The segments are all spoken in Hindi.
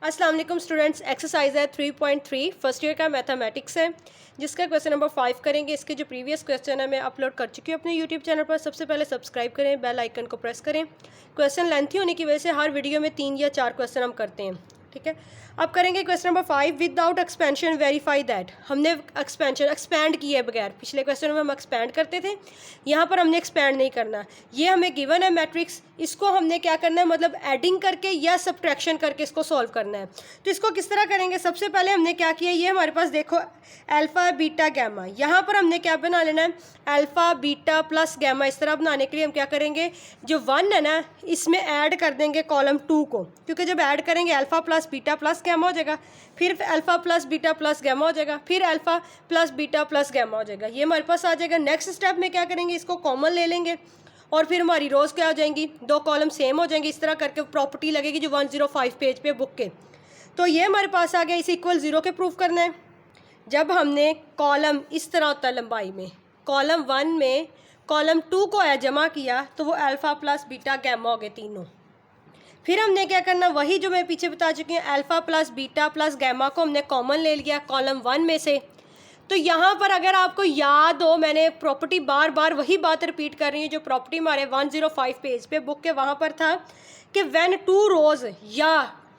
अस्सलाम वालेकुम स्टूडेंट्स। एक्सरसाइज है 3.3 फर्स्ट ईयर का मैथमेटिक्स है, जिसका क्वेश्चन नंबर 5 करेंगे। इसके जो प्रीवियस क्वेश्चन है मैं अपलोड कर चुकी हूँ अपने यूट्यूब चैनल पर। सबसे पहले सब्सक्राइब करें, बेल आइकन को प्रेस करें। क्वेश्चन लेंथी होने की वजह से हर वीडियो में 3 या 4 क्वेश्चन हम करते हैं, ठीक है। अब करेंगे question number 5। Without expansion verify that. हमने एक्सपैंड किए बगैर, पिछले क्वेश्चन में हम एक्सपैंड करते थे, यहाँ पर हमने एक्सपैंड नहीं करना। ये हमें गिवन है मैट्रिक्स, इसको हमने क्या करना है, मतलब एडिंग करके या सब्ट्रैक्शन करके इसको सॉल्व करना है। तो इसको किस तरह करेंगे, सबसे पहले हमने क्या किया, ये हमारे पास देखो अल्फ़ा बीटा गैमा, यहाँ पर हमने क्या बना लेना है, अल्फ़ा बीटा प्लस गैमा। इस तरह बनाने के लिए हम क्या करेंगे, जो 1 है ना इसमें ऐड कर देंगे कॉलम 2 को, क्योंकि जब ऐड करेंगे alpha plus beta plus gamma हो जाएगा, फिर alpha plus beta plus gamma हो जाएगा, फिर alpha plus beta plus gamma हो जाएगा। ये हमारे पास आ जाएगा। नेक्स्ट स्टेप में क्या करेंगे, इसको कॉमन ले लेंगे और फिर हमारी रोज़ क्या हो जाएंगी, 2 कॉलम सेम हो जाएंगे। इस तरह करके प्रॉपर्टी लगेगी जो 105 पेज पे बुक के। तो ये हमारे पास आ गया। इस इक्वल 0 के प्रूफ करना है। जब हमने कॉलम इस तरह होता है लंबाई में, कॉलम 1 में कॉलम 2 को जमा किया तो वो अल्फ़ा प्लस बीटा गैमा हो गए तीनों। फिर हमने क्या करना, वही जो मैं पीछे बता चुकी हूँ, alpha plus beta plus gamma को हमने कॉमन ले लिया कॉलम 1 में से। तो यहाँ पर अगर आपको याद हो, मैंने प्रॉपर्टी बार बार वही बात रिपीट कर रही हूँ जो प्रॉपर्टी हमारे 105 पेज पे बुक के वहाँ पर था कि व्हेन 2 रोज या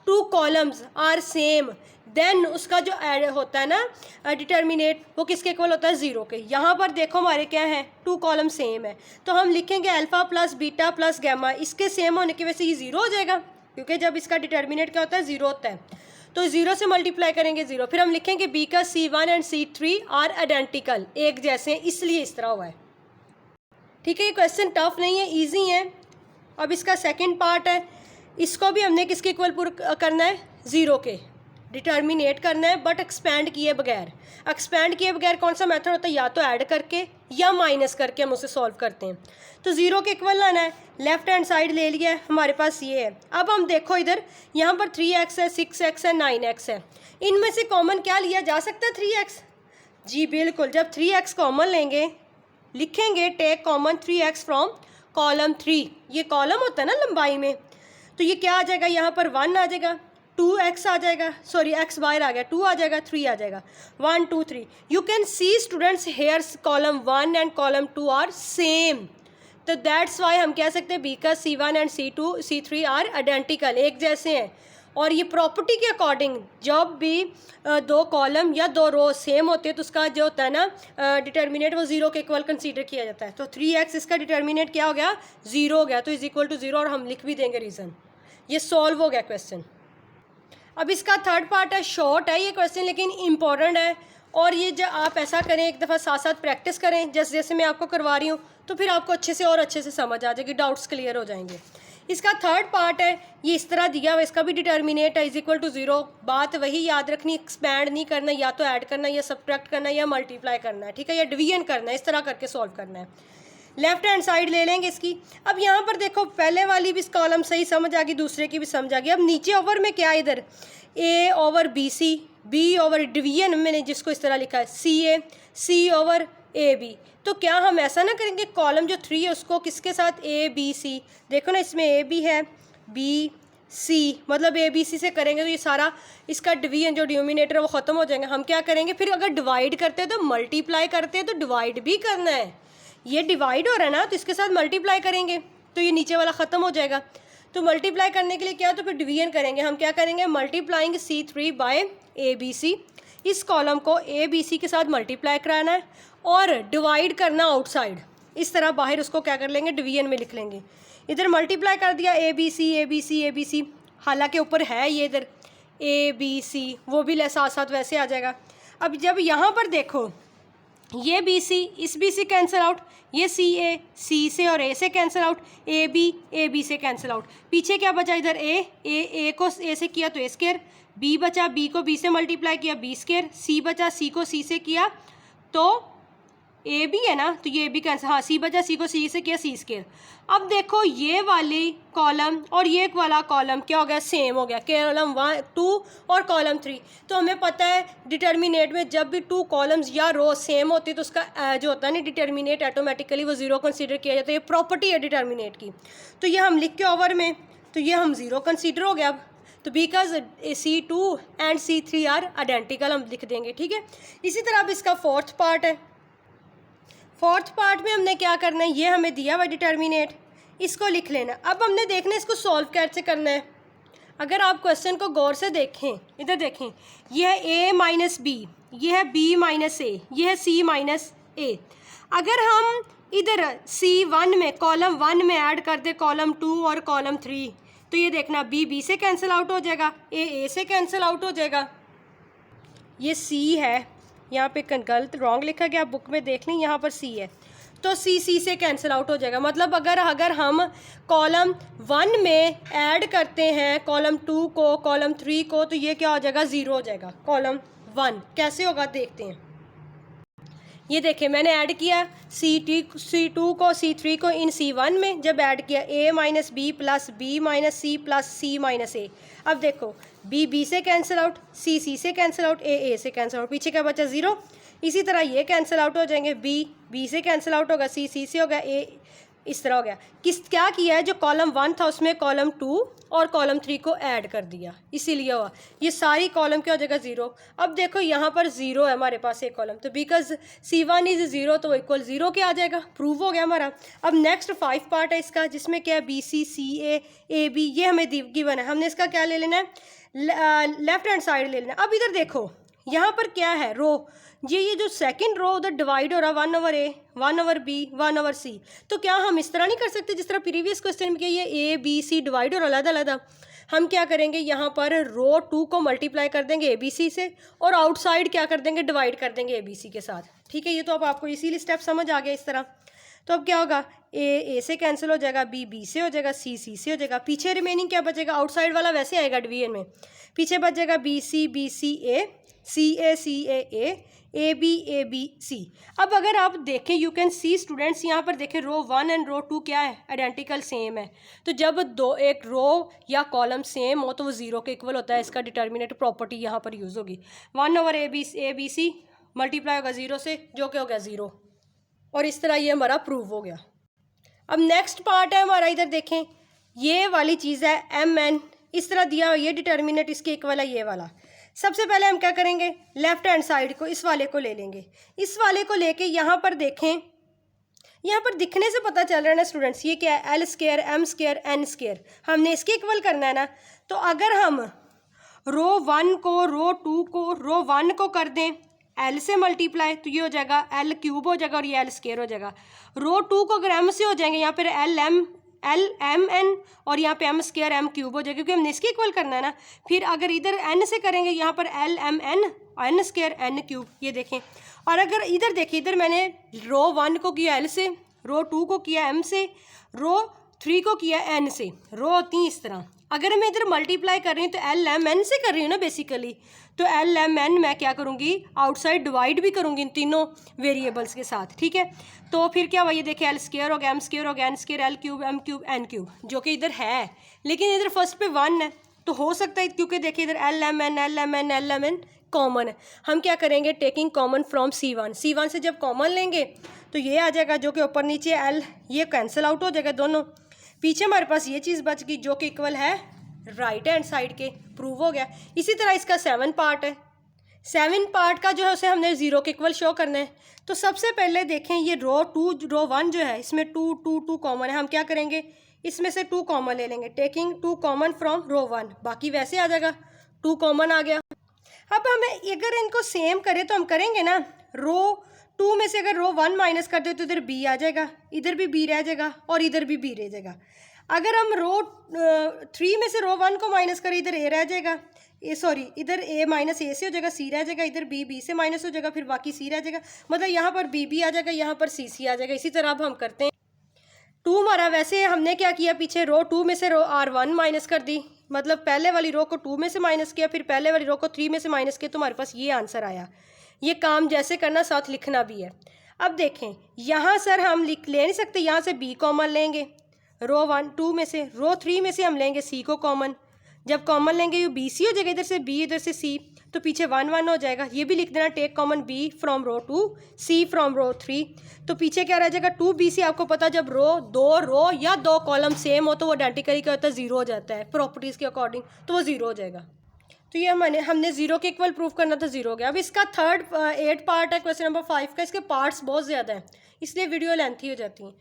2 कॉलम्स आर सेम देन उसका जो ऐड होता है ना डिटर्मिनेट, वो किसके इक्वल होता है, 0 के। यहाँ पर देखो हमारे क्या है, 2 कॉलम सेम है, तो हम लिखेंगे alpha plus beta plus gamma. इसके सेम होने की वजह से ये 0 हो जाएगा, क्योंकि जब इसका डिटर्मिनेट क्या होता है, 0 होता है। तो 0 से मल्टीप्लाई करेंगे 0। फिर हम लिखेंगे because C1 and C3 are identical, एक जैसे हैं, इसलिए इस तरह हुआ है, ठीक है। ये क्वेश्चन टफ नहीं है, ईजी है। अब इसका सेकंड पार्ट है, इसको भी हमने किसके इक्वल करना है, 0 के डिटर्मिनेट करना है, बट एक्सपैंड किए बगैर। एक्सपैंड किए बगैर कौन सा मेथड होता है, या तो ऐड करके या माइनस करके हम उसे सॉल्व करते हैं। तो 0 के इक्वल लाना है, लेफ्ट हैंड साइड ले लिया है, हमारे पास ये है। अब हम देखो इधर, यहाँ पर 3x है, 6x है, 9x है। इनमें से कॉमन क्या लिया जा सकता है, 3x। जी बिल्कुल, जब 3x कॉमन लेंगे, लिखेंगे take common 3x from column 3। ये कॉलम होता है ना लंबाई में, तो ये क्या आ जाएगा, यहाँ पर 1 आ जाएगा, 2x आ जाएगा, सॉरी x बाहर आ गया, 2 आ जाएगा, 3 आ जाएगा, 1 2 3। You can see students here's column 1 and column 2 are same. तो दैट्स वाई हम कह सकते हैं because C1 and C3 are identical, एक जैसे हैं। और ये प्रॉपर्टी के अकॉर्डिंग जब भी 2 कॉलम या 2 रो सेम होते हैं तो उसका जो होता है ना डिटर्मिनेट, वो 0 के इक्वल कंसीडर किया जाता है। तो 3x इसका डिटर्मिनेट क्या हो गया, 0 हो गया, तो इज इक्वल टू 0, और हम लिख भी देंगे रीज़न। ये सॉल्व हो गया क्वेश्चन। अब इसका थर्ड पार्ट है, शॉर्ट है ये क्वेश्चन लेकिन इम्पॉर्टेंट है। और ये जब आप ऐसा करें, एक दफ़ा साथ साथ प्रैक्टिस करें जैसे जैसे मैं आपको करवा रही हूँ, तो फिर आपको अच्छे से और अच्छे से समझ आ जाएगी, डाउट्स क्लियर हो जाएंगे। इसका थर्ड पार्ट है, ये इस तरह दिया हुआ, इसका भी डिटर्मिनेट है इज इक्वल टू 0। बात वही याद रखनी, एक्सपैंड नहीं करना, या तो ऐड करना या सब्ट्रैक्ट करना या मल्टीप्लाई करना है, ठीक है, या डिवीजन करना है, इस तरह करके सॉल्व करना है। लेफ्ट हैंड साइड ले लेंगे इसकी। अब यहाँ पर देखो पहले वाली भी कॉलम सही समझ आ गई, दूसरे की भी समझ आ गई। अब नीचे ओवर में क्या है, इधर A over BC, B over division मैंने जिसको इस तरह लिखा है CA, C ओवर AB। तो क्या हम ऐसा ना करेंगे, कॉलम जो 3 है उसको किसके साथ, ABC, देखो ना इसमें AB है, BC, मतलब ABC से करेंगे तो ये सारा इसका डिवीजन जो डिनोमिनेटर है वो ख़त्म हो जाएंगे। हम क्या करेंगे, फिर अगर डिवाइड करते हैं तो मल्टीप्लाई करते हैं तो डिवाइड भी करना है। ये डिवाइड हो रहा है ना, तो इसके साथ मल्टीप्लाई करेंगे तो ये नीचे वाला ख़त्म हो जाएगा। तो मल्टीप्लाई करने के लिए क्या, तो फिर डिवीजन करेंगे। हम क्या करेंगे, मल्टीप्लाइंग C3 बाय ABC। इस कॉलम को ABC के साथ मल्टीप्लाई कराना है और डिवाइड करना आउटसाइड, इस तरह बाहर उसको क्या कर लेंगे, डिवीजन में लिख लेंगे। इधर मल्टीप्लाई कर दिया ABC ABC ABC, हालांकि ऊपर है ये इधर ABC, वो भी साथ साथ वैसे आ जाएगा। अब जब यहाँ पर देखो, ये BC इस B से कैंसिल आउट, ये CA C से और A से कैंसिल आउट, AB से कैंसिल आउट। पीछे क्या बचा, इधर A को A से किया तो A स्क्वायर, B बचा, B को B से मल्टीप्लाई किया B स्क्वायर, C बचा, C को C से किया तो A भी है ना, तो ये भी कैंसिल, हाँ C बचा, C को C से किया C स्क्वायर। अब देखो ये वाली कॉलम और ये वाला कॉलम क्या हो गया, सेम हो गया, कॉलम 1 2 और कॉलम 3। तो हमें पता है डिटर्मिनेट में जब भी 2 कॉलम्स या रो सेम होती है तो उसका जो होता है ना डिटर्मिनेट, ऑटोमेटिकली वो 0 कंसीडर किया जाता है। ये प्रॉपर्टी है डिटर्मिनेट की। तो ये हम लिख के ओवर में, तो ये हम 0 कंसीडर हो गया। अब तो because C2 and C3 are identical हम लिख देंगे, ठीक है। इसी तरह अब इसका फोर्थ पार्ट है। फोर्थ पार्ट में हमने क्या करना है, ये हमें दिया हुआ डिटर्मिनेट, इसको लिख लेना। अब हमने देखना है इसको सॉल्व कैसे करना है। अगर आप क्वेश्चन को गौर से देखें, इधर देखें, ये है a माइनस बी, ये है b माइनस ए, ये है c माइनस ए। अगर हम इधर C1 में कॉलम 1 में ऐड कर दे कॉलम 2 और कॉलम 3, तो ये देखना b से कैंसिल आउट हो जाएगा, a से कैंसिल आउट हो जाएगा। ये C है, यहाँ पे गलत रॉन्ग लिखा गया, बुक में देख लें, यहाँ पर C है, तो C से कैंसिल आउट हो जाएगा। मतलब अगर हम कॉलम 1 में ऐड करते हैं कॉलम 2 को, कॉलम 3 को, तो ये क्या हो जाएगा, 0 हो जाएगा कॉलम 1। कैसे होगा देखते हैं। ये देखें, मैंने ऐड किया C2 को C3 को इन C1 में, जब ऐड किया a minus b plus b minus c plus c minus a. अब देखो b से कैंसिल आउट, c से कैंसिल आउट, a से कैंसिल आउट, पीछे क्या बचा, 0। इसी तरह ये कैंसिल आउट हो जाएंगे, b से कैंसिल आउट होगा, c से होगा, a इस तरह हो गया। क्या किया है, जो कॉलम 1 था उसमें कॉलम 2 और कॉलम 3 को ऐड कर दिया, इसीलिए हुआ ये सारी कॉलम क्या हो जाएगा, 0। अब देखो यहाँ पर 0 है हमारे पास एक कॉलम, तो बिकॉज C1 इज 0 तो इक्वल 0 क्या आ जाएगा, प्रूव हो गया हमारा। अब नेक्स्ट 5 पार्ट है इसका, जिसमें क्या है BC CA AB, ये हमें गिवन है। हमने इसका क्या ले लेना है, लेफ्ट हैंड साइड ले लेना। अब इधर देखो, यहाँ पर क्या है, रो, ये जो सेकंड रो उधर डिवाइड हो रहा है 1/a 1/b 1/c। तो क्या हम इस तरह नहीं कर सकते जिस तरह प्रीवियस क्वेश्चन में किया, ये A B C डिवाइड हो रहा है अलग। हम क्या करेंगे, यहाँ पर रो 2 को मल्टीप्लाई कर देंगे ABC से, और आउटसाइड क्या कर देंगे, डिवाइड कर देंगे ABC के साथ, ठीक है। ये तो अब आपको इसीलिए स्टेप समझ आ गया इस तरह। तो अब क्या होगा, A से कैंसिल हो जाएगा, B से हो जाएगा, C से हो जाएगा, पीछे रिमेनिंग क्या बचेगा, आउटसाइड वाला वैसे आएगा डिवीजन में, पीछे बच जाएगा BC A CA AB अब अगर आप देखें, यू कैन सी स्टूडेंट्स, यहाँ पर देखें रो 1 एंड रो 2 क्या है, आइडेंटिकल सेम है। तो जब एक रो या कॉलम सेम हो तो वो 0 के इक्वल होता है। इसका डिटर्मिनेट प्रॉपर्टी यहाँ पर यूज़ होगी। 1/ABC मल्टीप्लाई होगा 0 से, जो कि हो गया 0, और इस तरह ये हमारा प्रूव हो गया। अब नेक्स्ट पार्ट है हमारा, इधर देखें, ये वाली चीज़ है MN, इस तरह दिया हुआ, ये डिटर्मिनेट इसके इक्वल है ये वाला। सबसे पहले हम क्या करेंगे, लेफ्ट हैंड साइड को, इस वाले को ले लेंगे। इस वाले को लेके यहाँ पर देखें, यहाँ पर दिखने से पता चल रहा है ना स्टूडेंट्स, ये क्या है, L² M² N², हमने इसके इक्वल करना है ना। तो अगर हम रो 1 को, रो 2 को, रो 1 को कर दें L से मल्टीप्लाई, तो ये हो जाएगा L³ हो जाएगा और ये L² हो जाएगा। रो 2 को अगर M से हो जाएंगे, यहाँ पर LMN और यहाँ पे M² M³ हो जाएगा, क्योंकि हमने इसके इक्वल करना है ना। फिर अगर इधर N से करेंगे, यहाँ पर LMN N² N³, ये देखें। और अगर इधर देखिए, इधर मैंने रो 1 को किया L से, रो 2 को किया M से, रो 3 को किया N से, रो होती हैं इस तरह। अगर मैं इधर मल्टीप्लाई कर रही हूँ तो LMN से कर रही हूँ ना बेसिकली, तो LMN मैं क्या करूँगी, आउटसाइड डिवाइड भी करूँगी इन तीनों वेरिएबल्स के साथ, ठीक है। तो फिर क्या हुआ, ये देखिए L² हो गया, M² हो गया, N² L³ M³ N³, जो कि इधर है, लेकिन इधर फर्स्ट पे 1 है, तो हो सकता है, क्योंकि देखिए इधर LMN कॉमन है। हम क्या करेंगे, टेकिंग कॉमन फ्रॉम C1 से जब कॉमन लेंगे तो ये आ जाएगा, जो कि ऊपर नीचे L, ये कैंसिल आउट हो जाएगा दोनों। पीछे हमारे पास ये चीज़ बच गई, जो कि इक्वल है राइट हैंड साइड के, प्रूव हो गया। इसी तरह इसका 7 पार्ट है। 7 पार्ट का जो है उसे हमने 0 के इक्वल शो करना है। तो सबसे पहले देखें, ये रो 1 जो है, इसमें 2 कॉमन है। हम क्या करेंगे, इसमें से 2 कॉमन ले लेंगे, टेकिंग 2 कॉमन फ्रॉम रो 1, बाकी वैसे आ जाएगा, 2 कॉमन आ गया। अब हमें अगर इनको सेम करें तो हम करेंगे ना, रो 2 में से अगर रो 1 माइनस कर दे तो इधर B आ जाएगा, इधर भी B रह जाएगा और इधर भी B रह जाएगा। अगर हम रो 3 में से रो 1 को माइनस करें, इधर A रह जाएगा, इधर A माइनस A से हो जाएगा, C रह जाएगा, इधर B से माइनस हो जाएगा, फिर बाकी C रह जाएगा। मतलब यहाँ पर B आ जाएगा, यहाँ पर C आ जाएगा। इसी तरह अब हम करते हैं 2 हमारा, वैसे हमने क्या किया, पीछे रो 2 में से रो R1 माइनस कर दी, मतलब पहले वाली रो को 2 में से माइनस किया, फिर पहले वाली रो को 3 में से माइनस किया, तो हमारे पास ये आंसर आया। ये काम जैसे करना साथ लिखना भी है। अब देखें, यहाँ सर हम ले नहीं सकते, यहाँ से B कॉमन लेंगे, रो 2 में से, रो 3 में से हम लेंगे C को कॉमन, जब कॉमन लेंगे ये बी सी हो जाएगा, इधर से बी इधर से सी, तो पीछे 1 1 हो जाएगा। ये भी लिख देना, take common B from row 2 C from row 3, तो पीछे क्या रह जाएगा 2 बी सी। आपको पता जब दो रो या दो कॉलम सेम हो तो वो आइडेंटिकली क्या होता है, जीरो हो जाता है प्रॉपर्टीज़ के अकॉर्डिंग, तो वो जीरो हो जाएगा। तो ये हमने जीरो के इक्वल प्रूफ करना था, जीरो हो गया। अब इसका थर्ड 8 पार्ट है क्वेश्चन नंबर 5 का, इसके पार्ट्स बहुत ज़्यादा हैं इसलिए वीडियो लेंथी हो जाती हैं।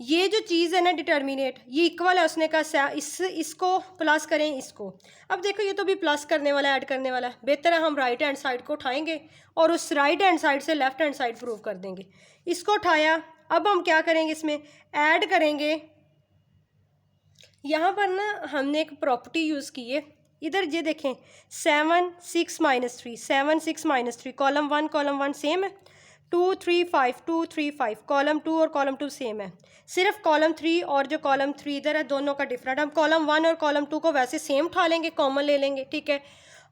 ये जो चीज़ है ना डिटर्मिनेट, ये इक्वल है, उसने कहा इसको प्लस करें इसको। अब देखो ये तो भी प्लस करने वाला है, ऐड करने वाला है, बेहतर है हम राइट हैंड साइड को उठाएंगे और उस राइट हैंड साइड से लेफ्ट हैंड साइड प्रूव कर देंगे। इसको उठाया, अब हम क्या करेंगे, इसमें ऐड करेंगे। यहाँ पर ना हमने एक प्रॉपर्टी यूज़ की है, इधर ये देखें 7 6 -3 7 6 -3, कॉलम 1 सेम है, 2 3 5 2 3 5, कॉलम 2 और कॉलम 2 सेम है, सिर्फ कॉलम 3 और जो कॉलम 3 इधर है दोनों का डिफरेंट। हम कॉलम 1 और कॉलम 2 को वैसे सेम उठा लेंगे, कॉमन ले लेंगे, ठीक है,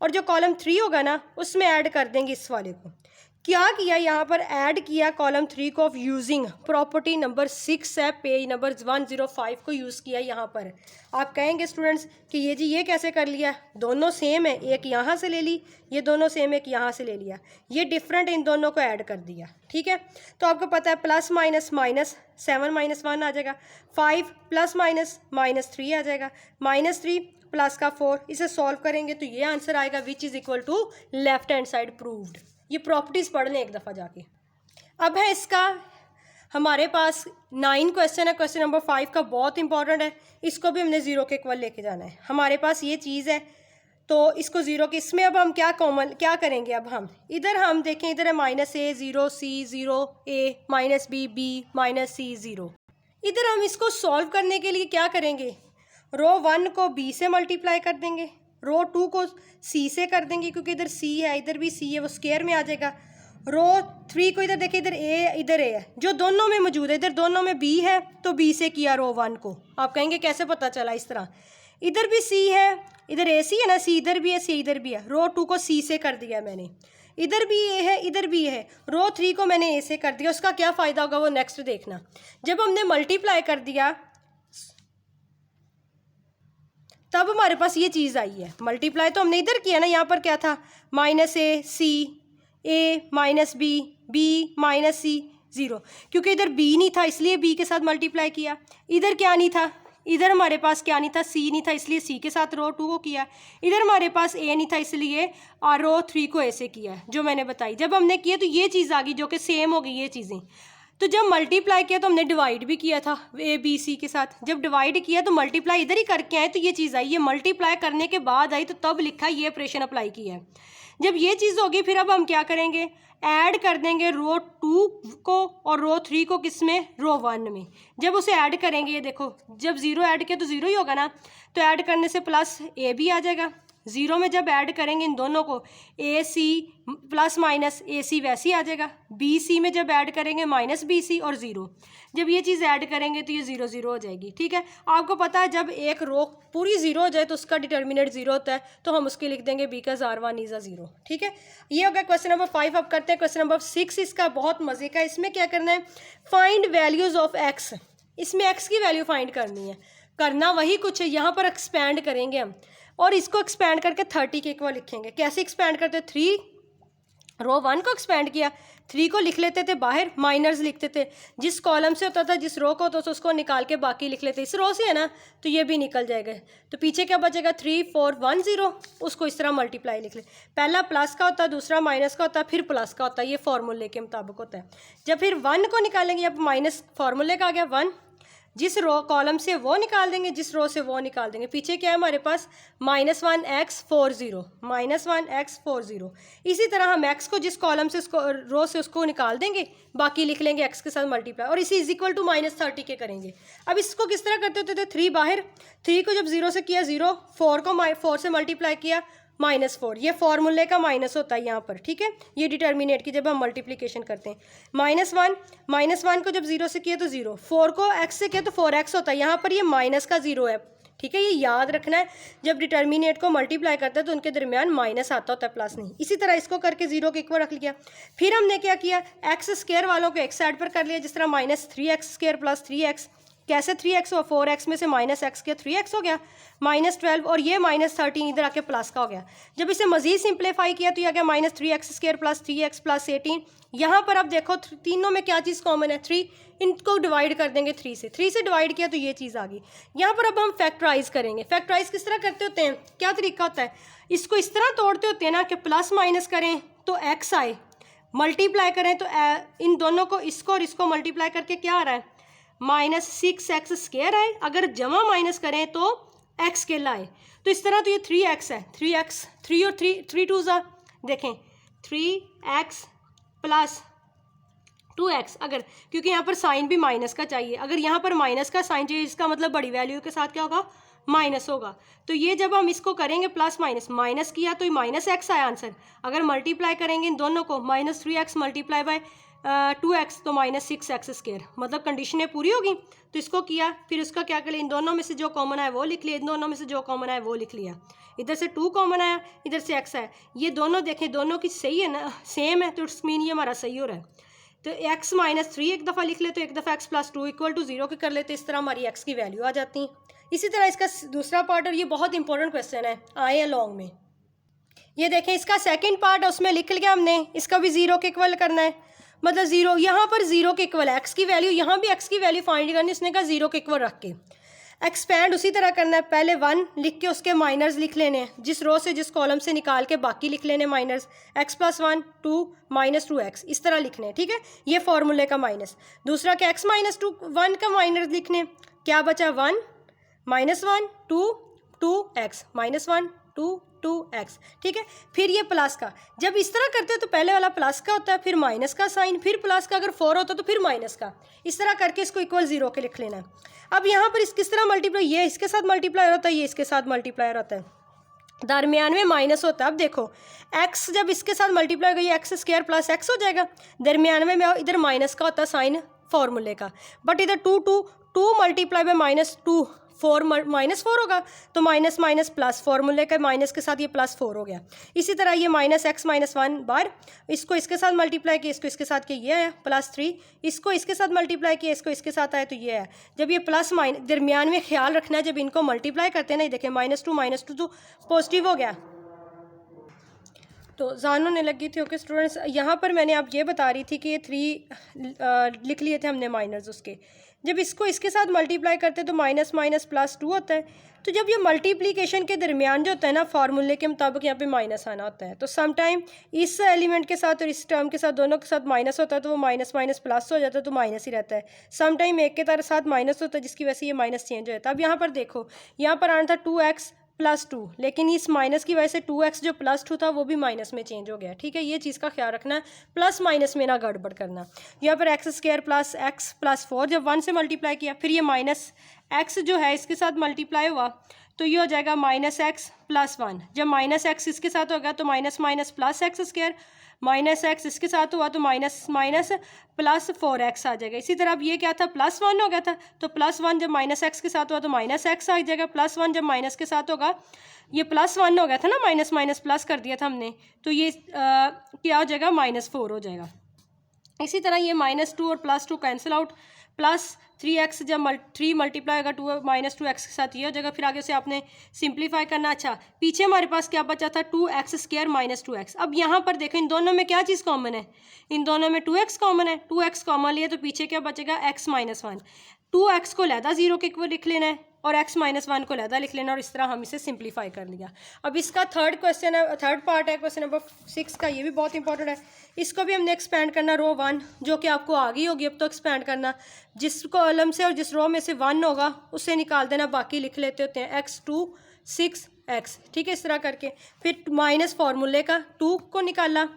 और जो कॉलम 3 होगा ना उसमें ऐड कर देंगे इस वाले को। क्या किया यहाँ पर, ऐड किया कॉलम 3 को यूजिंग प्रॉपर्टी नंबर 6 है, पेज नंबर 105 को यूज़ किया यहाँ पर। आप कहेंगे स्टूडेंट्स कि ये जी ये कैसे कर लिया, दोनों सेम है, एक यहाँ से ले ली, ये दोनों सेम एक यहाँ से ले लिया, ये डिफरेंट इन दोनों को ऐड कर दिया, ठीक है। तो आपको पता है प्लस माइनस माइनस 7 -1 आ जाएगा, 5 प्लस माइनस -3 आ जाएगा, -3 प्लस का 4, इसे सॉल्व करेंगे तो ये आंसर आएगा which is equal to left hand side proved. ये प्रॉपर्टीज़ पढ़ लें एक दफ़ा जाके। अब है इसका हमारे पास 9 क्वेश्चन है, क्वेश्चन नंबर 5 का बहुत इंपॉर्टेंट है, इसको भी हमने ज़ीरो के इक्वल लेके जाना है। हमारे पास ये चीज़ है तो इसको ज़ीरो के, इसमें अब हम क्या करेंगे, अब हम देखें, इधर है -a 0 c 0 a -b b -c 0। इधर हम इसको सॉल्व करने के लिए क्या करेंगे, रो 1 को b से मल्टीप्लाई कर देंगे, रो 2 को c से कर देंगे, क्योंकि इधर c है इधर भी c है, वो स्क्वायर में आ जाएगा। रो 3 को इधर देखिए, इधर a है, जो दोनों में मौजूद है, इधर दोनों में b है तो b से किया रो 1 को। आप कहेंगे कैसे पता चला, इस तरह, इधर भी c है, इधर ac है ना, c इधर भी है c इधर भी है, रो 2 को c से कर दिया मैंने, इधर भी a है इधर भी है, रो 3 को मैंने a से कर दिया। उसका क्या फ़ायदा होगा वो नेक्स्ट देखना। जब हमने मल्टीप्लाई कर दिया तब हमारे पास ये चीज़ आई है, मल्टीप्लाई तो हमने इधर किया ना, यहाँ पर क्या था -a c a -b b -c 0, क्योंकि इधर b नहीं था इसलिए b के साथ मल्टीप्लाई किया, इधर क्या नहीं था, इधर हमारे पास क्या नहीं था, c नहीं था इसलिए c के साथ रो 2 को किया, इधर हमारे पास a नहीं था इसलिए रो 3 को a से किया, जो मैंने बताई। जब हमने किया तो ये चीज़ आ गई जो कि सेम हो गई ये चीज़ें। तो जब मल्टीप्लाई किया तो हमने डिवाइड भी किया था ए बी सी के साथ, जब डिवाइड किया तो मल्टीप्लाई इधर ही करके आए तो ये चीज़ आई, ये मल्टीप्लाई करने के बाद आई तो तब लिखा ये ऑपरेशन अप्लाई किया है। जब ये चीज़ होगी फिर अब हम क्या करेंगे, ऐड कर देंगे रो 2 को और रो 3 को, किस में, रो 1 में। जब उसे ऐड करेंगे, ये देखो जब ज़ीरो ऐड किया तो ज़ीरो ही होगा ना, तो ऐड करने से प्लस ए भी आ जाएगा, ज़ीरो में जब ऐड करेंगे इन दोनों को ए सी प्लस माइनस ए सी वैसे ही आ जाएगा, बी सी में जब ऐड करेंगे -bc और 0, जब ये चीज़ ऐड करेंगे तो ये 0 0 हो जाएगी, ठीक है। आपको पता है जब एक रो पूरी 0 हो जाए तो उसका डिटर्मिनेंट 0 होता है, तो हम उसके लिख देंगे बिकॉज R1 इज़ अ 0, ठीक है। ये हो गया क्वेश्चन नंबर 5। अब करते हैं क्वेश्चन नंबर 6, इसका बहुत मज़े का। इसमें क्या करना है, फाइंड वैल्यूज़ ऑफ x, इसमें x की वैल्यू फाइंड करनी है, करना वही कुछ है, यहाँ पर एक्सपैंड करेंगे हम और इसको एक्सपैंड करके 30 के इक्वल लिखेंगे। कैसे एक्सपैंड करते हैं, 3 रो 1 को एक्सपैंड किया, 3 को लिख लेते थे बाहर, माइनर्स लिखते थे, जिस कॉलम से होता था जिस रो को होता था उसको निकाल के बाकी लिख लेते, इस रो से है ना तो ये भी निकल जाएगा, तो पीछे क्या बचेगा 3 4 1 0, उसको इस तरह मल्टीप्लाई लिख ले, पहला प्लस का होता है दूसरा माइनस का होता है फिर प्लस का होता है, ये फार्मूले के मुताबिक होता है। जब फिर 1 को निकालेंगे, अब माइनस फार्मूले का आ गया 1, जिस रो कॉलम से वो निकाल देंगे जिस रो से वो निकाल देंगे, पीछे क्या है हमारे पास -1x 40 -1x 40। इसी तरह हम x को जिस कॉलम से उसको रो से उसको निकाल देंगे, बाकी लिख लेंगे x के साथ मल्टीप्लाई और इसी इज इक्वल टू -30 के करेंगे। अब इसको किस तरह करते होते थे, 3 बाहर, 3 को जब 0 से किया 0, 4 को 4 से मल्टीप्लाई किया -4, ये फार्मूले का माइनस होता है यहाँ पर, ठीक है। ये डिटर्मिनेट की जब हम मल्टीप्लिकेशन करते हैं, -1 को जब 0 से किया तो 0, 4 को x से किया तो 4x होता है, यहाँ पर ये माइनस का 0 है, ठीक है। ये याद रखना है, जब डिटर्मिनेट को मल्टीप्लाई करते हैं तो उनके दरमियान माइनस आता होता है, प्लस नहीं। इसी तरह इसको करके 0 के इक्वल रख लिया। फिर हमने क्या किया, x स्क्वायर वालों को x साइड पर कर लिया, जिस तरह -3x² + 3x कैसे 3x हुआ, 4x में से माइनस एक्स किया 3x हो गया, -12 और ये -13 इधर आके प्लस का हो गया। जब इसे मजीद सिंप्लीफाई किया तो ये आ गया -3x² प्लस 3x प्लस 18। यहाँ पर अब देखो तीनों में क्या चीज़ कॉमन है, 3, इनको डिवाइड कर देंगे 3 से डिवाइड किया तो ये चीज़ आ गई। यहाँ पर अब हम फैक्टराइज करेंगे। फैक्टराइज किस तरह करते होते हैं, क्या तरीका होता है, इसको इस तरह तोड़ते होते हैं ना कि प्लस माइनस करें तो x आए, मल्टीप्लाई करें तो इन दोनों को, इसको और इसको मल्टीप्लाई करके क्या आ रहा है, -6x² आए, अगर जमा माइनस करें तो x के लाए। तो इस तरह तो ये 3x है, 3x 3 और 3 2 ज़ा देखें 3x प्लस 2x, अगर क्योंकि यहाँ पर साइन भी माइनस का चाहिए, अगर यहाँ पर माइनस का साइन चाहिए इसका मतलब बड़ी वैल्यू के साथ क्या होगा, माइनस होगा। तो ये जब हम इसको करेंगे प्लस माइनस किया तो -x आया आंसर, अगर मल्टीप्लाई करेंगे इन दोनों को -3x मल्टीप्लाई बाय 2x तो -6x², मतलब कंडीशनें पूरी होगी। तो इसको किया, फिर उसका क्या करें, इन दोनों में से जो कॉमन आया वो लिख लिया, इन दोनों में से जो कॉमन आया वो लिख लिया, इधर से 2 कॉमन आया, इधर से x आया, ये दोनों देखें दोनों की सही है ना, सेम है, तो इट्स मीन ये हमारा सही हो रहा है। तो x -3 एक दफ़ा लिख लेते, एक दफ़ा x + 2 = 0 के कर लेते, इस तरह हमारी x की वैल्यू आ जाती है। इसी तरह इसका दूसरा पार्ट, और ये बहुत इंपॉर्टेंट क्वेश्चन है, आए लॉन्ग में, ये देखें इसका सेकंड पार्ट है, उसमें लिख लिया हमने, इसका भी 0 के इक्वल करना है, मतलब 0 यहाँ पर 0 के इक्वल है, x की वैल्यू, यहाँ भी x की वैल्यू फाइंड करनी, उसने कहा 0 के इक्वल रख के एक्सपैंड उसी तरह करना है, पहले 1 लिख के उसके माइनर्स लिख लेने हैं, जिस रो से जिस कॉलम से निकाल के बाकी लिख लेने माइनर्स, x + 1 2 -2x इस तरह लिखने हैं, ठीक है, ये फार्मूले का माइनस। दूसरा क्या, x - 2 1 का माइनस लिखने, क्या बचा 1 -1 2 2x -1 2 2x, ठीक है। फिर ये प्लस का, जब इस तरह करते हैं तो पहले वाला प्लस का होता है, फिर माइनस का साइन, फिर प्लस का, अगर 4 होता तो फिर माइनस का, इस तरह करके इसको इक्वल 0 के लिख लेना है। अब यहाँ पर इस किस तरह मल्टीप्लाई, ये इसके साथ मल्टीप्लायर होता है, ये इसके साथ मल्टीप्लायर होता है, दरमियान में माइनस होता है। अब देखो x जब इसके साथ मल्टीप्लाई होगा ये x² प्लस x हो जाएगा, दरमियान में इधर माइनस का होता है साइन फार्मूले का, बट इधर 2 मल्टीप्लाई बाय -2 4 -4 होगा, तो माइनस माइनस प्लस, फार्मूले के माइनस के साथ ये +4 हो गया। इसी तरह ये -x - 1 बार, इसको इसके साथ मल्टीप्लाई किया, इसको इसके साथ किया, ये है +3, इसको इसके साथ मल्टीप्लाई किया, इसको इसके साथ आया तो ये है। जब ये प्लस माइनस दरमियान में ख्याल रखना है, जब इनको मल्टीप्लाई करते हैं ना, ये देखें -2 तो पॉजिटिव हो गया। तो जान होने लगी थी। ओके स्टूडेंट्स, यहाँ पर मैंने आप ये बता रही थी कि ये 3 लिख लिए थे हमने माइनस उसके, जब इसको इसके साथ मल्टीप्लाई करते तो माइनस +2 होता है। तो जब ये मल्टीप्लिकेशन के दरमियान जो होता है ना, फार्मूले के मुताबिक यहाँ पे माइनस आना होता है। तो सम टाइम इस एलिमेंट के साथ और इस टर्म के साथ दोनों के साथ माइनस होता है, तो वो माइनस प्लस हो जाता है, तो माइनस ही रहता है। सम टाइम एक के साथ माइनस होता है, जिसकी वजह से ये माइनस चेंज हो जाता है। अब यहाँ पर देखो, यहाँ पर आना था 2x + 2, लेकिन इस माइनस की वजह से 2x जो +2 था वो भी माइनस में चेंज हो गया, ठीक है। ये चीज़ का ख्याल रखना है, प्लस माइनस में ना गड़बड़ करना। यहाँ पर x² प्लस x + 4 जब 1 से मल्टीप्लाई किया, फिर ये -x जो है इसके साथ मल्टीप्लाई हुआ, तो ये हो जाएगा -x + 1। जब -x इसके साथ होगा तो माइनस प्लस x², -x इसके साथ हुआ तो माइनस +4x आ जाएगा। इसी तरह अब ये क्या था, +1 हो गया था, तो +1 जब -x के साथ हुआ तो -x आ जाएगा, +1 जब माइनस के साथ होगा, ये +1 हो गया था ना, माइनस प्लस कर दिया था हमने, तो ये क्या हो जाएगा, -4 हो जाएगा। इसी तरह ये -2 और +2 कैंसिल आउट, +3x जब 3 मल्टीप्लाई होगा 2 -2x के साथ ये हो जाएगा। फिर आगे से आपने सिंप्लीफाई करना। अच्छा, पीछे हमारे पास क्या बचा था, 2x² - 2x। अब यहाँ पर देखो इन दोनों में क्या चीज़ कॉमन है, इन दोनों में 2x कॉमन है, 2x कॉमन लिया तो पीछे क्या बचेगा, x - 1। 2x को लहदा 0 के इक्वल लिख लेना है और x - 1 को लहदा लिख लेना, और इस तरह हम इसे सिंप्लीफाई कर लिया। अब इसका थर्ड पार्ट है क्वेश्चन नंबर 6 का, ये भी बहुत इंपॉर्टेंट है। इसको भी हमने एक्सपेंड करना, रो 1 जो कि आपको आ गई होगी, अब तो एक्सपेंड करना, जिस कॉलम से और जिस रो में से 1 होगा उससे निकाल देना, बाकी लिख लेते होते हैं x2 6x, ठीक है। इस तरह करके फिर माइनस फार्मूले का 2 को निकाला,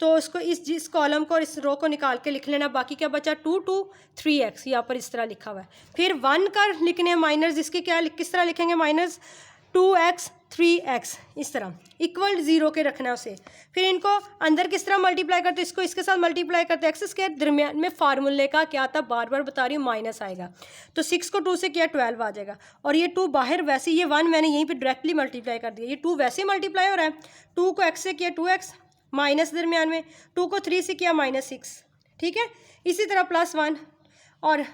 तो उसको जिस कॉलम को और इस रो को निकाल के लिख लेना, बाकी क्या बचा 2 2 3x, यहाँ पर इस तरह लिखा हुआ है। फिर 1 का लिखने हैं माइनस, जिसके क्या किस तरह लिखेंगे, -2x 3x, इस तरह इक्वल 0 के रखना है उसे। फिर इनको अंदर किस तरह मल्टीप्लाई करते, इसको इसके साथ मल्टीप्लाई करते, x², दरमियान में फार्मूले का क्या था, बार बार बता रही हूँ, माइनस आएगा, तो 6 को 2 से किया 12 आ जाएगा, और ये 2 बाहर वैसे, ये 1 मैंने यहीं पे डायरेक्टली मल्टीप्लाई कर दिया, ये 2 वैसे मल्टीप्लाई हो रहा है, 2 को x से किया 2x, माइनस दरमियान में 2 को 3 से किया -6, ठीक है। इसी तरह +1 और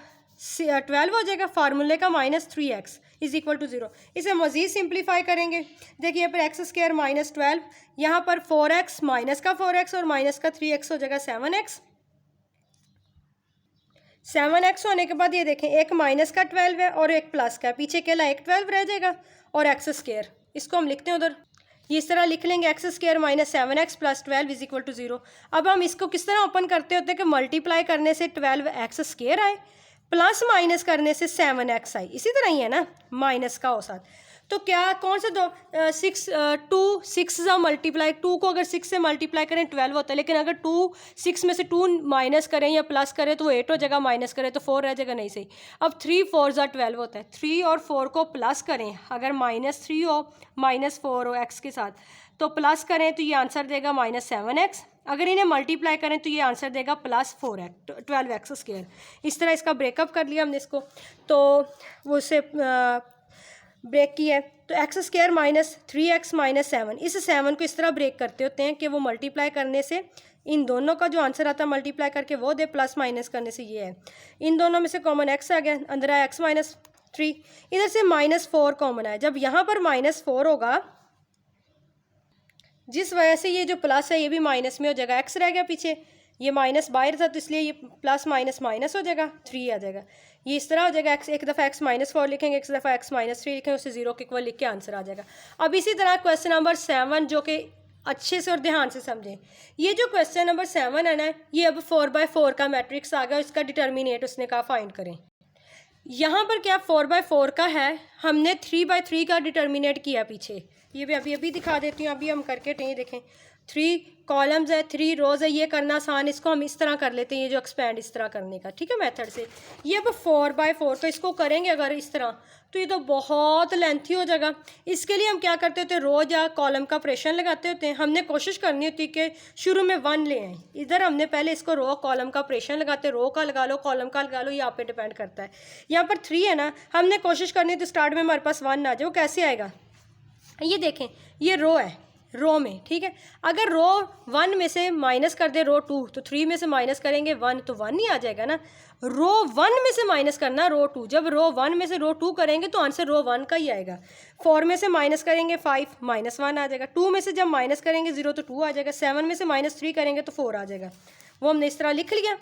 12 हो जाएगा, फार्मूले का -3x इज इक्वल टू 0। इसे मज़ीद सिंप्लीफाई करेंगे, देखिए यहाँ पर एक्स स्क्वायर -12, यहाँ पर 4x माइनस का 4x और माइनस का 3x हो जाएगा 7x। 7x होने के बाद ये देखें एक माइनस का 12 है और एक प्लस का, पीछे केला एक 12 रह जाएगा और एक्स स्क्वायर, इसको हम लिखते हैं उधर, ये इस तरह लिख लेंगे x square -7x + 12 is equal to 0। अब हम इसको किस तरह ओपन करते होते हैं कि मल्टीप्लाई करने से 12x स्क्वायर आए, प्लस माइनस करने से 7x आई, इसी तरह ही है ना, माइनस का हो साथ। तो क्या कौन सा दो 6 से मल्टीप्लाई, 2 को अगर 6 से मल्टीप्लाई करें 12 होता है, लेकिन अगर 6 में से 2 माइनस करें या प्लस करें तो वो 8 हो जाएगा, माइनस करें तो 4 रह जाएगा, नहीं सही। अब 3 4 12 होता है, 3 और 4 को प्लस करें, अगर -3 हो -4 हो x के साथ तो प्लस करें तो ये आंसर देगा -7x, अगर इन्हें मल्टीप्लाई करें तो ये आंसर देगा +4x 12x स्क्वायर। इस तरह इसका ब्रेकअप कर लिया हमने इसको, तो वो उसे ब्रेक किया है, तो एक्स स्क्वायर -3x -7, इस 7 को इस तरह ब्रेक करते होते हैं कि वो मल्टीप्लाई करने से इन दोनों का जो आंसर आता है मल्टीप्लाई करके वो दे, प्लस माइनस करने से ये है। इन दोनों में से कॉमन x आ गया, अंदर आया x -3, इधर से -4 कॉमन आया। जब यहाँ पर -4 होगा, जिस वजह से ये जो प्लस है ये भी माइनस में हो जाएगा, x रह गया पीछे, ये माइनस बाहर था तो इसलिए ये प्लस माइनस माइनस हो जाएगा, 3 आ जाएगा। ये इस तरह हो जाएगा, x एक दफ़ा x -4 लिखेंगे, एक दफ़ा x -3 लिखेंगे, उससे 0 के इक्वल लिख के आंसर आ जाएगा। अब इसी तरह क्वेश्चन नंबर 7 जो कि अच्छे से और ध्यान से समझें, ये जो क्वेश्चन नंबर 7 है ना, ये अब 4/4 का मैट्रिक्स आ गया, इसका डिटर्मिनेट उसने कहा फाइंड करें। यहाँ पर क्या 4/4 का है, हमने 3/3 का डिटर्मिनेट किया पीछे, ये भी अभी दिखा देती हूँ, अभी हम करके नहीं देखें। 3 कॉलम्स है, 3 रोज़ है, ये करना आसान, इसको हम इस तरह कर लेते हैं, ये जो एक्सपेंड इस तरह करने का, ठीक है, मेथड से। ये अब 4/4, तो इसको करेंगे अगर इस तरह तो ये तो बहुत लेंथी हो जाएगा। इसके लिए हम क्या करते होते हैं, रो या कॉलम का ऑपरेशन लगाते होते हैं। हमने कोशिश करनी होती है कि शुरू में 1 ले आएँ, इधर हमने पहले इसको रो कॉलम का ऑपरेशन लगाते, रो का लगा लो कॉलम का लगा लो, ये आप पे डिपेंड करता है। यहाँ पर 3 है ना, हमने कोशिश करनी है तो स्टार्ट में हमारे पास 1 आ जाए, वो कैसे आएगा, ये देखें, ये रो है, रो में, ठीक है, अगर रो 1 में से माइनस कर दे रो 2, तो 3 में से माइनस करेंगे 1 तो 1 ही आ जाएगा ना। रो 1 में से माइनस करना रो 2, जब रो 1 में से रो 2 करेंगे तो आंसर रो 1 का ही आएगा। 4 में से माइनस करेंगे 5, -1 आ जाएगा। 2 में से जब माइनस करेंगे 0 तो 2 आ जाएगा। 7 में से -3 करेंगे तो 4 आ जाएगा, वो हमने इस तरह लिख लिया।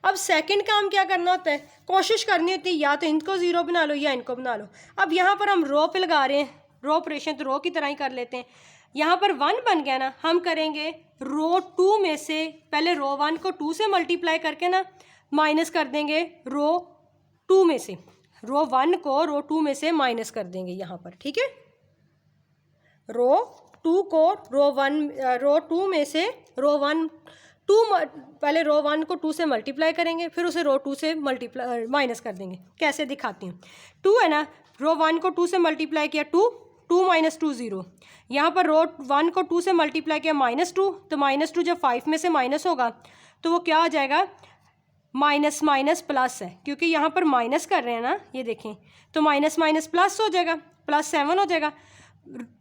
अब सेकंड काम क्या करना होता है, कोशिश करनी होती है या तो इनको 0 बना लो या इनको बना लो। अब यहाँ पर हम रो पे लगा रहे हैं, रो ऑपरेशन तो रो की तरह ही कर लेते हैं। यहाँ पर 1 बन गया ना, हम करेंगे रो 2 में से, पहले रो 1 को 2 से मल्टीप्लाई करके ना माइनस कर देंगे रो 2 में से, रो 1 को रो 2 में से माइनस कर देंगे यहाँ पर, ठीक है। रो 2 को रो 2 में से रो 1 पहले रो 1 को 2 से मल्टीप्लाई करेंगे, फिर उसे रो 2 से मल्टीप्लाई माइनस कर देंगे। कैसे दिखाती हूँ, 2 है ना, रो 1 को 2 से मल्टीप्लाई किया 2 - 2 0, यहाँ पर रो 1 को 2 से मल्टीप्लाई किया -2, तो -2 जब 5 में से माइनस होगा तो वो क्या हो जाएगा, माइनस माइनस प्लस है, क्योंकि यहाँ पर माइनस कर रहे हैं ना, ये देखें, तो माइनस माइनस प्लस हो जाएगा, +7 हो जाएगा।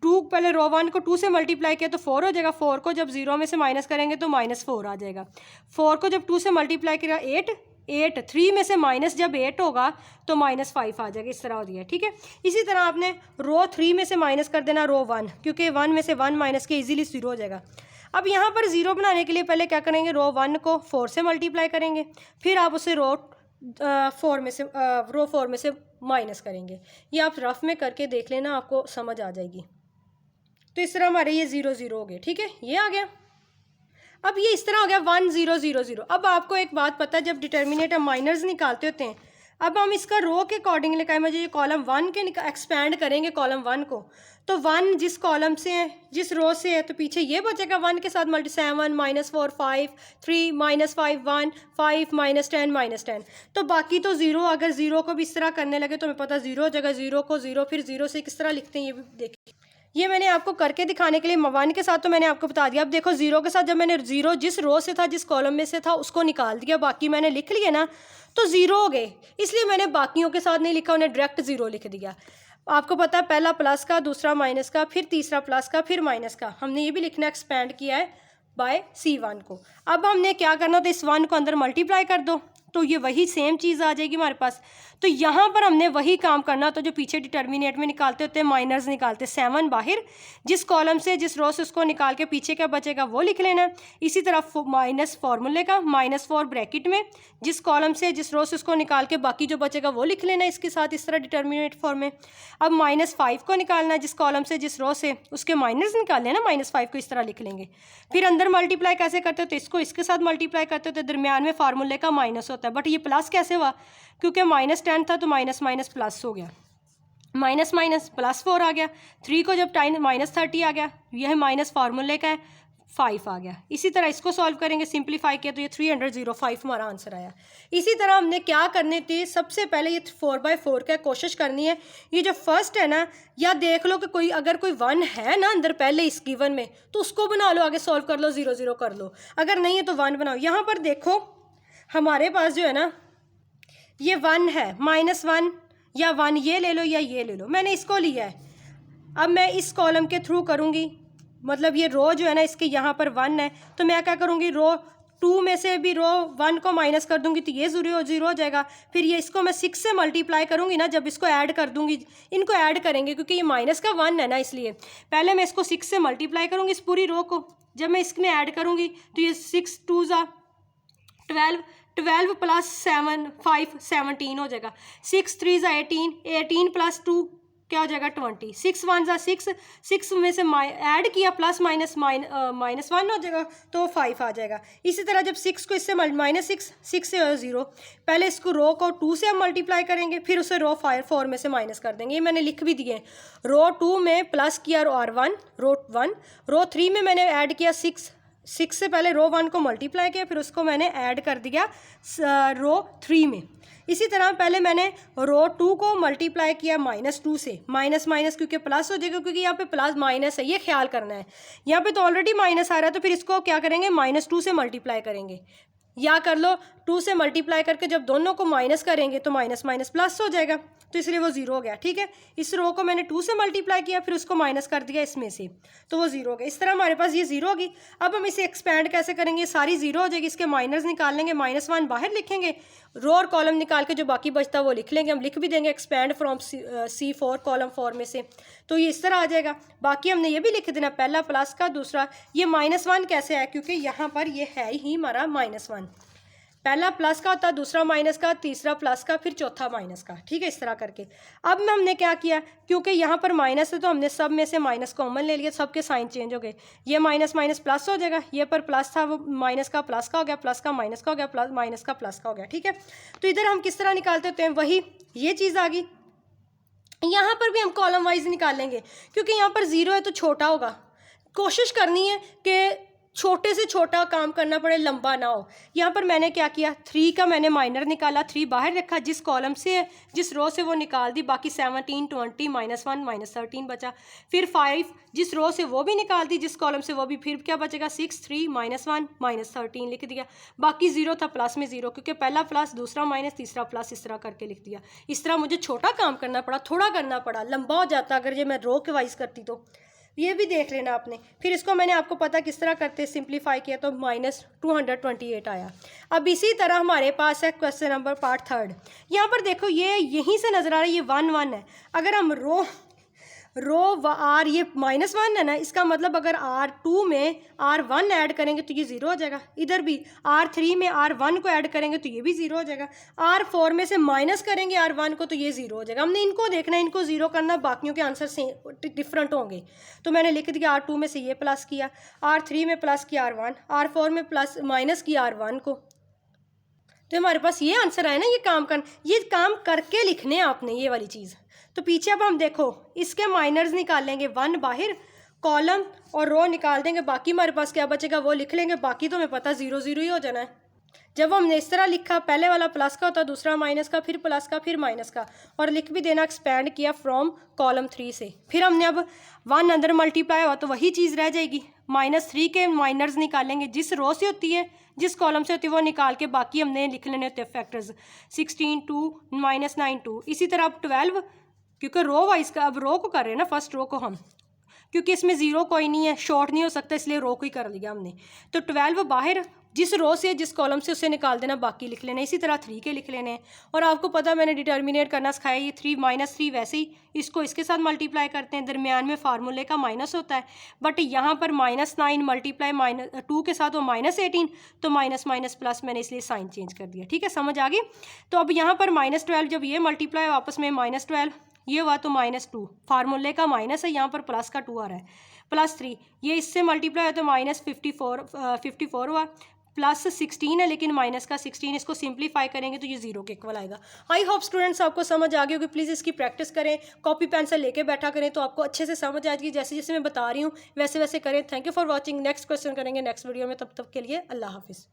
2 पहले रो 1 को 2 से मल्टीप्लाई किया तो 4 हो जाएगा, 4 को जब 0 में से माइनस करेंगे तो -4 आ जाएगा। 4 को जब 2 से मल्टीप्लाई किया 8, 3 में से माइनस जब 8 होगा तो -5 आ जाएगा, इस तरह हो गया, ठीक है। इसी तरह आपने रो 3 में से माइनस कर देना रो 1, क्योंकि 1 में से 1 माइनस के इजीली 0 हो जाएगा। अब यहाँ पर 0 बनाने के लिए पहले क्या करेंगे, रो 1 को 4 से मल्टीप्लाई करेंगे, फिर आप उसे रो 4 में से माइनस करेंगे। ये आप रफ में करके देख लेना, आपको समझ आ जाएगी। तो इस तरह हमारे ये 0 0 हो गए, ठीक है, ये आ गया। अब ये इस तरह हो गया 1 0 0 0। अब आपको एक बात पता है, जब डिटर्मिनेट हम माइनर्स निकालते होते हैं, अब हम इसका रो के अकॉर्डिंग लिखाएं, मुझे ये कॉलम 1 के एक्सपैंड करेंगे कॉलम 1 को, तो 1 जिस कॉलम से है, जिस रो से है, तो पीछे ये बचेगा 1 के साथ मल्टी 7 -4 5 3 -5 1 5 -10 -10। तो बाकी तो 0, अगर 0 को भी इस तरह करने लगे तो हमें पता 0 जगह 0 को 0, फिर 0 से किस तरह लिखते हैं ये भी देखिए। ये मैंने आपको करके दिखाने के लिए 1 के साथ तो मैंने आपको बता दिया। अब देखो 0 के साथ जब मैंने 0 जिस रो से था, जिस कॉलम में से था, उसको निकाल दिया, बाकी मैंने लिख लिए ना, तो 0 हो गए, इसलिए मैंने बाकियों के साथ नहीं लिखा, उन्हें डायरेक्ट 0 लिख दिया। आपको पता है पहला प्लस का, दूसरा माइनस का, फिर तीसरा प्लस का, फिर माइनस का, हमने ये भी लिखना एक्सपेंड किया है बाय C1 को। अब हमने क्या करना, तो इस 1 को अंदर मल्टीप्लाई कर दो, तो ये वही सेम चीज़ आ जाएगी हमारे पास। तो यहाँ पर हमने वही काम करना, तो जो पीछे डिटर्मिनेट में निकालते होते हैं माइनस निकालते 7 बाहर, जिस कॉलम से जिस रो से उसको निकाल के पीछे क्या बचेगा वो लिख लेना है। इसी तरह माइनस फार्मूले का -4 ब्रैकेट में जिस कॉलम से जिस रो से उसको निकाल के बाकी जो बचेगा वो लिख लेना है इसके साथ, इस तरह डिटर्मिनेट फॉर्म में। अब -5 को निकालना है जिस कॉलम से जिस रो से, उसके माइनस निकाल लेना, -5 को इस तरह लिख लेंगे। फिर अंदर मल्टीप्लाई कैसे करते हो, तो इसको इसके साथ मल्टीप्लाई करते हो तो दरमियान में फार्मूले का माइनस होता है, बट ये प्लस कैसे हुआ, क्योंकि -10 था तो माइनस माइनस प्लस हो गया, माइनस माइनस +4 आ गया। 3 को जब टाइम -30 आ गया, यह माइनस फार्मूले का है 5 आ गया। इसी तरह इसको सॉल्व करेंगे, सिंप्लीफाई किया तो ये 305 हमारा आंसर आया। इसी तरह हमने क्या करने थी, सबसे पहले ये 4/4 का कोशिश करनी है। ये जो फर्स्ट है ना, या देख लो कि कोई अगर कोई 1 है ना अंदर पहले इस गिवन में, तो उसको बना लो, आगे सॉल्व कर लो, 0 0 कर लो। अगर नहीं है तो 1 बनाओ। यहाँ पर देखो हमारे पास जो है ना ये 1 है, -1 या 1 ये ले लो या ये ले लो, मैंने इसको लिया है। अब मैं इस कॉलम के थ्रू करूँगी, मतलब ये रो जो है ना इसके यहाँ पर 1 है, तो मैं क्या करूँगी, रो 2 में से भी रो 1 को माइनस कर दूँगी तो ये 0 हो जाएगा। फिर ये इसको मैं 6 से मल्टीप्लाई करूँगी ना, जब इसको ऐड कर दूँगी, इनको ऐड करेंगे क्योंकि ये माइनस का 1 है ना, इसलिए पहले मैं इसको 6 से मल्टीप्लाई करूँगी इस पूरी रो को। जब मैं इसमें ऐड करूँगी तो ये 6 2 12 12 + 7 5 17 हो जाएगा। 6 3 18 18 + 2 क्या हो जाएगा 20। 6 1 6 6 में से ऐड किया प्लस माइनस -1 हो जाएगा तो 5 आ जाएगा। इसी तरह जब 6 को इससे -6 से 0, पहले इसको रो को 2 से हम मल्टीप्लाई करेंगे, फिर उसे रो 4 में से माइनस कर देंगे। ये मैंने लिख भी दिए। रो 2 में प्लस किया R1 रो 1, रो 3 में मैंने ऐड किया 6 से पहले रो 1 को मल्टीप्लाई किया, फिर उसको मैंने ऐड कर दिया रो 3 में। इसी तरह पहले मैंने रो 2 को मल्टीप्लाई किया -2 से, माइनस माइनस क्योंकि प्लस हो जाएगा, क्योंकि यहाँ पे प्लस माइनस है, ये ख्याल करना है। यहाँ पे तो ऑलरेडी माइनस आ रहा है, तो फिर इसको क्या करेंगे, -2 से मल्टीप्लाई करेंगे, या कर लो 2 से मल्टीप्लाई करके जब दोनों को माइनस करेंगे तो माइनस माइनस प्लस हो जाएगा, तो इसलिए वो 0 हो गया। ठीक है, इस रो को मैंने 2 से मल्टीप्लाई किया, फिर उसको माइनस कर दिया इसमें से, तो वो 0 हो गया। इस तरह हमारे पास ये 0 होगी। अब हम इसे एक्सपेंड कैसे करेंगे, सारी 0 हो जाएगी, इसके माइनस निकाल लेंगे, -1 बाहर लिखेंगे, रो और कॉलम निकाल के जो बाकी बचता है वो लिख लेंगे। हम लिख भी देंगे एक्सपेंड फ्रॉम C4 कॉलम 4 में से, तो ये इस तरह आ जाएगा। बाकी हमने ये भी लिख देना, पहला प्लस का, दूसरा ये -1 कैसे है, क्योंकि यहाँ पर ये है ही हमारा -1। पहला प्लस का होता है, दूसरा माइनस का, तीसरा प्लस का, फिर चौथा माइनस का। ठीक है, इस तरह करके। अब हमने क्या किया, क्योंकि यहाँ पर माइनस है तो हमने सब में से माइनस कॉमन ले लिया, सबके साइन चेंज हो गए। ये माइनस माइनस प्लस हो जाएगा, ये पर प्लस था वो माइनस का प्लस का हो गया, प्लस का माइनस का हो गया, प्लस माइनस का प्लस का हो गया। ठीक है, तो इधर हम किस तरह निकालते होते हैं, वही ये चीज़ आ गई। यहाँ पर भी हम कॉलम वाइज निकालेंगे, क्योंकि यहाँ पर 0 है तो छोटा होगा। कोशिश करनी है कि छोटे से छोटा काम करना पड़े, लंबा ना हो। यहाँ पर मैंने क्या किया, 3 का मैंने माइनर निकाला, 3 बाहर रखा, जिस कॉलम से जिस रो से वो निकाल दी, बाकी 17 20 -1 -13 बचा। फिर 5 जिस रो से वो भी निकाल दी, जिस कॉलम से वो भी, फिर क्या बचेगा 6 3 -1 -13 लिख दिया। बाकी 0 था, प्लस में 0, क्योंकि पहला प्लस, दूसरा माइनस, तीसरा प्लस, इस तरह करके लिख दिया। इस तरह मुझे छोटा काम करना पड़ा, थोड़ा करना पड़ा, लंबा हो जाता अगर ये मैं रो के वाइज करती तो। ये भी देख लेना आपने। फिर इसको मैंने आपको पता किस तरह करते सिंप्लीफाई किया, तो -228 आया। अब इसी तरह हमारे पास है क्वेश्चन नंबर पार्ट 3। यहाँ पर देखो ये यहीं से नज़र आ रहा है, ये 1 1 है। अगर हम रो R ये -1 है ना, इसका मतलब अगर R2 में R1 ऐड करेंगे तो ये 0 हो जाएगा। इधर भी R3 में R1 को ऐड करेंगे तो ये भी 0 हो जाएगा। R4 में से माइनस करेंगे R1 को तो ये 0 हो जाएगा। हमने इनको देखना है, इनको 0 करना, बाकियों के आंसर से डिफरेंट होंगे। तो मैंने लिख दिया R2 में से ये प्लस किया, R3 में प्लस किया R1, R4 में प्लस माइनस किया R1 को, तो हमारे पास ये आंसर आया ना। ये काम करके लिखने हैं आपने ये वाली चीज़। तो पीछे अब हम देखो इसके माइनर्स निकाल लेंगे, 1 बाहर, कॉलम और रो निकाल देंगे, बाकी हमारे पास क्या बचेगा वो लिख लेंगे। बाकी तो हमें पता 0 0 ही हो जाना है। जब हमने इस तरह लिखा, पहले वाला प्लस का होता, दूसरा माइनस का, फिर प्लस का, फिर माइनस का, और लिख भी देना एक्सपेंड किया फ्रॉम कॉलम 3 से। फिर हमने अब 1 अंदर मल्टीप्लाई हुआ तो वही चीज़ रह जाएगी। -3 के माइनर्स निकालेंगे, जिस रो से होती है, जिस कॉलम से होती है वो निकाल के बाकी हमने लिख लेने होते हैं फैक्टर्स। 16 2 -9 2। इसी तरह अब 12, क्योंकि रो वाइज का, अब रो को कर रहे हैं ना, फर्स्ट रो को हम क्योंकि इसमें ज़ीरो कोई नहीं है, शॉर्ट नहीं हो सकता, इसलिए रो को ही कर लिया हमने। तो 12 बाहर जिस रो से जिस कॉलम से उसे निकाल देना, बाकी लिख लेना। इसी तरह 3 के लिख लेने हैं। और आपको पता मैंने डिटर्मिनेट करना सिखाया, ये 3 -3 वैसे ही इसको इसके साथ मल्टीप्लाई करते हैं, दरमियान में फार्मूले का माइनस होता है। बट यहाँ पर -9 मल्टीप्लाई -2 के साथ वो -18, तो माइनस माइनस प्लस मैंने इसलिए साइन चेंज कर दिया। ठीक है, समझ आ गई। तो अब यहाँ पर -12 जब ये मल्टीप्लाई आपस में -12 ये हुआ तो -2, फार्मूले का माइनस है, यहाँ पर प्लस का 2 आ रहा है, +3 ये इससे मल्टीप्लाई है तो -54 हुआ, +16 है लेकिन माइनस का 16, इसको सिंप्लीफाई करेंगे तो ये 0 के इक्वल आएगा। आई होप स्टूडेंट्स आपको समझ आ गई होगी। प्लीज़ इसकी प्रैक्टिस करें, कॉपी पेंसिल लेके बैठा करें तो आपको अच्छे से समझ आएगी। जैसे जैसे मैं बता रही हूँ वैसे वैसे करें। Thank you for watching. Next question करेंगे नेक्स्ट वीडियो में, तब तक के लिए अल्लाह हाफिज़।